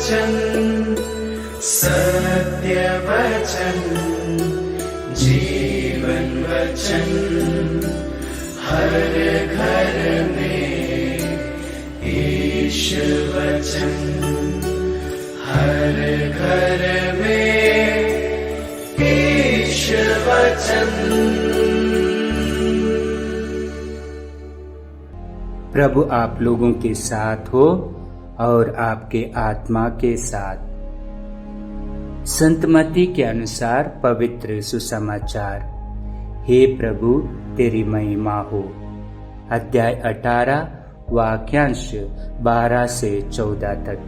वचन, सत्य वचन, जीवन वचन, हर घर में ईश वचन, हर घर में ईश वचन। प्रभु आप लोगों के साथ हो और आपके आत्मा के साथ। संत मत्ती के अनुसार पवित्र सुसमाचार। हे प्रभु तेरी महिमा हो। अध्याय 18 वाक्यांश 12 से 14 तक।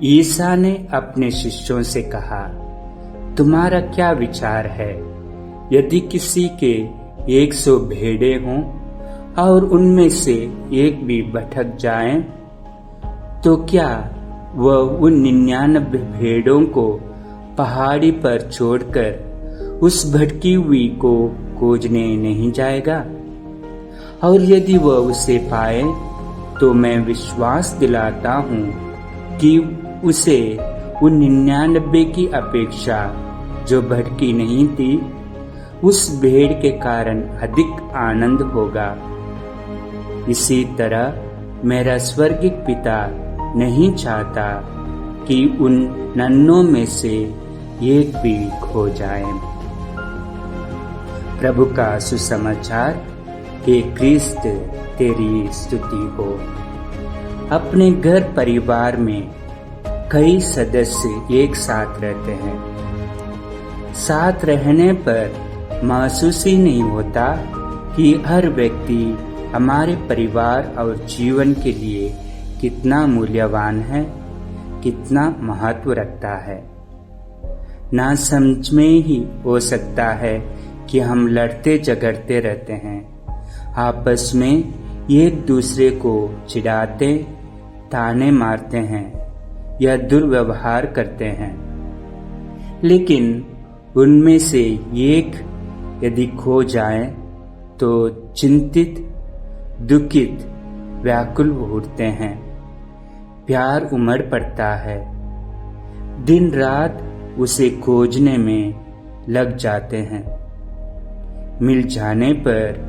ईसा ने अपने शिष्यों से कहा, तुम्हारा क्या विचार है? यदि किसी के 100 भेड़ें हों और उनमें से एक भी भटक जाए, तो क्या वह उन 99 भेड़ों को पहाड़ी पर छोड़कर उस भटकी हुई को खोजने नहीं जाएगा? और यदि वह उसे पाए, तो मैं विश्वास दिलाता हूँ कि उसे उन 99 की अपेक्षा जो भटकी नहीं थी, उस भेड़ के कारण अधिक आनंद होगा। इसी तरह मेरा स्वर्गिक पिता नहीं चाहता कि उन 99 में से एक भी खो जाए। प्रभु का सुसमाचार। हे क्रिस्त तेरी स्तुति हो। अपने घर परिवार में कई सदस्य एक साथ रहते हैं। साथ रहने पर महसूस ही नहीं होता कि हर व्यक्ति हमारे परिवार और जीवन के लिए कितना मूल्यवान है, कितना महत्व रखता है। ना समझ में ही हो सकता है कि हम लड़ते झगड़ते रहते हैं, आपस में एक दूसरे को चिढ़ाते, ताने मारते हैं या दुर्व्यवहार करते हैं। लेकिन उनमें से एक यदि खो जाए तो चिंतित, दुखित, व्याकुल उठते हैं। प्यार उमड़ पड़ता है। दिन रात उसे खोजने में लग जाते हैं। मिल जाने पर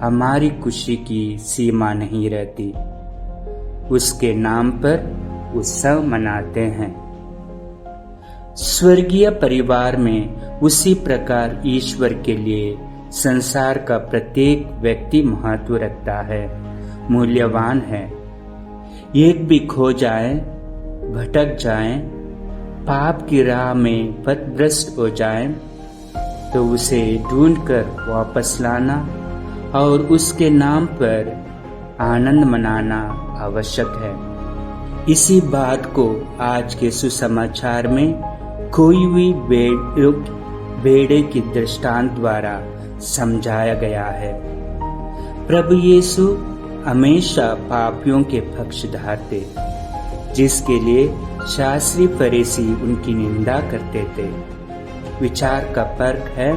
हमारी खुशी की सीमा नहीं रहती। उसके नाम पर उत्सव मनाते हैं। स्वर्गीय परिवार में उसी प्रकार ईश्वर के लिए संसार का प्रत्येक व्यक्ति महत्व रखता है, मूल्यवान है। एक भी खो जाए, भटक जाए, पाप की राह में पथभ्रष्ट हो जाए, तो उसे ढूंढकर वापस लाना और उसके नाम पर आनंद मनाना आवश्यक है। इसी बात को आज के सुसमाचार में खोई हुई भेड़े की दृष्टांत द्वारा समझाया गया है। प्रभु यीशु हमेशा पापियों के पक्षधर थे, जिसके लिए शास्त्री फरीसी उनकी निंदा करते थे। विचार का फर्क है।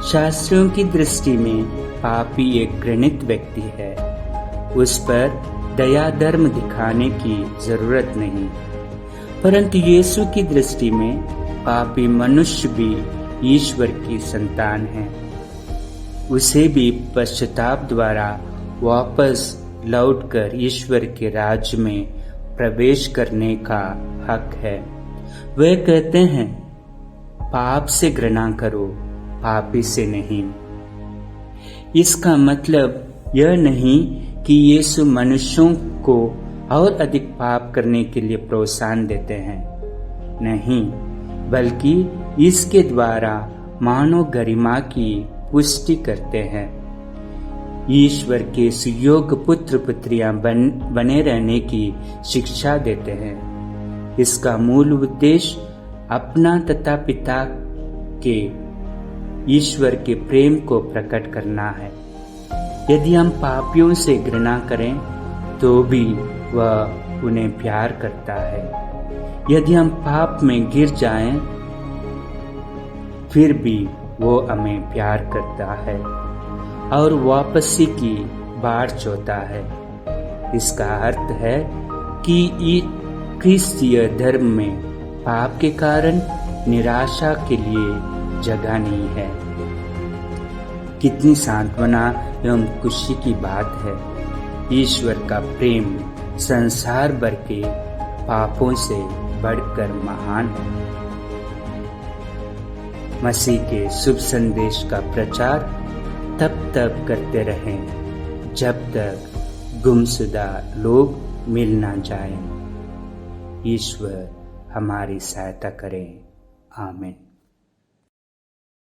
शास्त्रियों की दृष्टि में पापी एक घृणित व्यक्ति है। उस पर दया धर्म दिखाने की जरूरत नहीं। परंतु यीशु की दृष्टि में पापी मनुष्य भी ईश्वर की संतान है। उसे भी पश्चाताप द्वारा वापस लौटकर ईश्वर के राज्य में प्रवेश करने का हक है। वे कहते हैं, पाप से घृणा करो, पापी से नहीं। इसका मतलब यह नहीं कि यीशु मनुष्यों को और अधिक पाप करने के लिए प्रोत्साहन देते हैं। नहीं, बल्कि इसके द्वारा मानव गरिमा की पुष्टि करते हैं। ईश्वर के सुयोग्य पुत्र पुत्रियां बने रहने की शिक्षा देते हैं। इसका मूल उद्देश्य अपना तथा पिता के ईश्वर के प्रेम को प्रकट करना है। यदि हम पापियों से घृणा करें तो भी वह उन्हें प्यार करता है। यदि हम पाप में गिर जाएं, फिर भी वो हमें प्यार करता है और वापसी की बाट जोता है। इसका अर्थ है कि क्रिस्तीय धर्म में पाप के कारण निराशा के लिए जगह नहीं है। कितनी सांत्वना एवं खुशी की बात है। ईश्वर का प्रेम संसार भर के पापों से बढ़कर महान है। मसीह के शुभ संदेश का प्रचार तब तक करते रहें जब तक गुमशुदा लोग मिल ना जाएं। ईश्वर हमारी सहायता करें। आमीन।